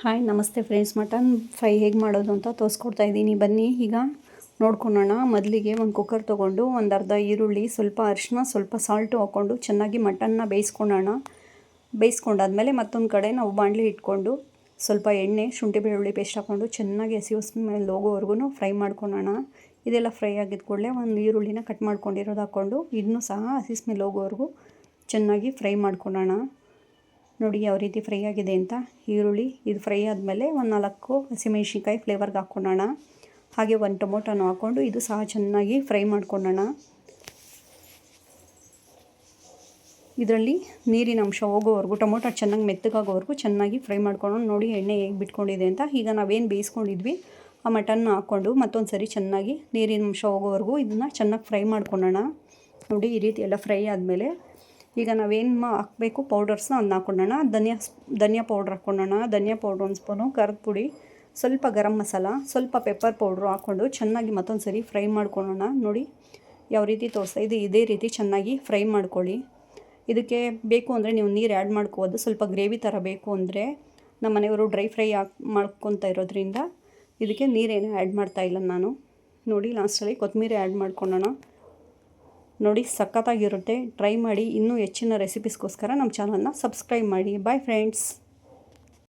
Hi ನಮಸ್ತೆ friends, mutton fry ಹೇಗೆ ಮಾಡೋದು ಅಂತ ತೋರಿಸ್ಕೊಡ್ತಾ ಇದ್ದೀನಿ. ಬನ್ನಿ ಈಗ ನೋಡ್ಕೊಳ್ಳೋಣ. ಮೊದಲಿಗೆ ಒಂದು ಕುಕ್ಕರ್ ತೊಗೊಂಡು ಒಂದು ಅರ್ಧ ಈರುಳ್ಳಿ, ಸ್ವಲ್ಪ ಅರಿಶಿನ, ಸ್ವಲ್ಪ ಸಾಲ್ಟು ಹಾಕ್ಕೊಂಡು ಚೆನ್ನಾಗಿ ಮಟನ್ನ ಬೇಯಿಸ್ಕೊಳ್ಳೋಣ. ಬೇಯಿಸ್ಕೊಂಡಾದ್ಮೇಲೆ ಮತ್ತೊಂದು ಕಡೆ ನಾವು ಬಾಣಲಿ ಇಟ್ಕೊಂಡು ಸ್ವಲ್ಪ ಎಣ್ಣೆ, ಶುಂಠಿ ಬೆಳ್ಳುಳ್ಳಿ ಪೇಸ್ಟ್ ಹಾಕ್ಕೊಂಡು ಚೆನ್ನಾಗಿ ಹಸಿ ಸ್ಮೆಲ್ ಹೋಗೋವರೆಗೂ ಫ್ರೈ ಮಾಡ್ಕೊಳ್ಳೋಣ. ಇದೆಲ್ಲ ಫ್ರೈ ಆಗಿದ ಕೂಡಲೇ ಒಂದು ಈರುಳ್ಳಿನ ಕಟ್ ಮಾಡ್ಕೊಂಡಿರೋದು ಹಾಕ್ಕೊಂಡು ಇದನ್ನು ಸಹ ಹಸಿ ಸ್ಮೆಲ್ ಹೋಗೋವರೆಗೂ ಚೆನ್ನಾಗಿ ಫ್ರೈ ಮಾಡ್ಕೊಳ್ಳೋಣ. ನೋಡಿ ಯಾವ ರೀತಿ ಫ್ರೈ ಆಗಿದೆ ಅಂತ. ಈರುಳ್ಳಿ ಇದು ಫ್ರೈ ಆದಮೇಲೆ ಒಂದು 4 ಹಸಿಮೆಣ್ಸಿನ್ಕಾಯಿ ಫ್ಲೇವರ್ಗೆ ಹಾಕ್ಕೊಳ್ಳೋಣ. ಹಾಗೆ ಒಂದು ಟೊಮೊಟೊನ ಹಾಕ್ಕೊಂಡು ಇದು ಸಹ ಚೆನ್ನಾಗಿ ಫ್ರೈ ಮಾಡ್ಕೊಳ್ಳೋಣ. ಇದರಲ್ಲಿ ನೀರಿನ ಅಂಶ ಹೋಗೋವರೆಗೂ, ಟೊಮೊಟೊ ಚೆನ್ನಾಗಿ ಮೆತ್ತಗಾಗೋವರೆಗೂ ಚೆನ್ನಾಗಿ ಫ್ರೈ ಮಾಡ್ಕೊಳ್ಳೋಣ. ನೋಡಿ ಎಣ್ಣೆ ಹೇಗೆ ಬಿಟ್ಕೊಂಡಿದೆ ಅಂತ. ಈಗ ನಾವೇನು ಬೇಯಿಸ್ಕೊಂಡಿದ್ವಿ ಆ ಮಟನ್ನ ಹಾಕ್ಕೊಂಡು ಮತ್ತೊಂದು ಸರಿ ಚೆನ್ನಾಗಿ ನೀರಿನ ಅಂಶ ಹೋಗೋವರೆಗೂ ಇದನ್ನು ಚೆನ್ನಾಗಿ ಫ್ರೈ ಮಾಡ್ಕೊಳ್ಳೋಣ. ನೋಡಿ ಈ ರೀತಿ ಎಲ್ಲ ಫ್ರೈ ಆದಮೇಲೆ ಈಗ ನಾವೇನು ಹಾಕಬೇಕು ಪೌಡರ್ಸ್ನ ಅದನ್ನ ಹಾಕ್ಕೊಳ್ಳೋಣ. ಧನಿಯಾ ಪೌಡ್ರ್ ಹಾಕ್ಕೊಳ್ಳೋಣ. ಧನಿಯಾ ಪೌಡ್ರ್ 1 ಸ್ಪೂನು, ಖಾರದ ಪುಡಿ, ಸ್ವಲ್ಪ ಗರಂ ಮಸಾಲ, ಸ್ವಲ್ಪ ಪೆಪ್ಪರ್ ಪೌಡ್ರು ಹಾಕ್ಕೊಂಡು ಚೆನ್ನಾಗಿ ಮತ್ತೊಂದು ಸರಿ ಫ್ರೈ ಮಾಡ್ಕೊಳ್ಳೋಣ. ನೋಡಿ ಯಾವ ರೀತಿ ತೋರಿಸ್ತಾ ಇದೆ, ಇದೇ ರೀತಿ ಚೆನ್ನಾಗಿ ಫ್ರೈ ಮಾಡ್ಕೊಳ್ಳಿ. ಇದಕ್ಕೆ ಬೇಕು ಅಂದರೆ ನೀವು ನೀರು ಆ್ಯಡ್ ಮಾಡ್ಕೋಬೋದು. ಸ್ವಲ್ಪ ಗ್ರೇವಿ ಥರ ಬೇಕು ಅಂದರೆ, ನಮ್ಮ ಮನೆಯವರು ಡ್ರೈ ಫ್ರೈ ಮಾಡ್ಕೊತಾ ಇರೋದ್ರಿಂದ ಇದಕ್ಕೆ ನೀರೇನು ಆ್ಯಡ್ ಮಾಡ್ತಾಯಿಲ್ಲ ನಾನು. ನೋಡಿ ಲಾಸ್ಟಲ್ಲಿ ಕೊತ್ತಂಬರಿ ಆ್ಯಡ್ ಮಾಡ್ಕೊಳ್ಳೋಣ. ನೋಡಿ ಸಖತ್ತಾಗಿರುತ್ತೆ, ಟ್ರೈ ಮಾಡಿ. ಇನ್ನೂ ಹೆಚ್ಚಿನ ರೆಸಿಪೀಸ್ಗೋಸ್ಕರ ನಮ್ಮ ಚಾನಲ್ನ ಸಬ್ಸ್ಕ್ರೈಬ್ ಮಾಡಿ. Bye friends.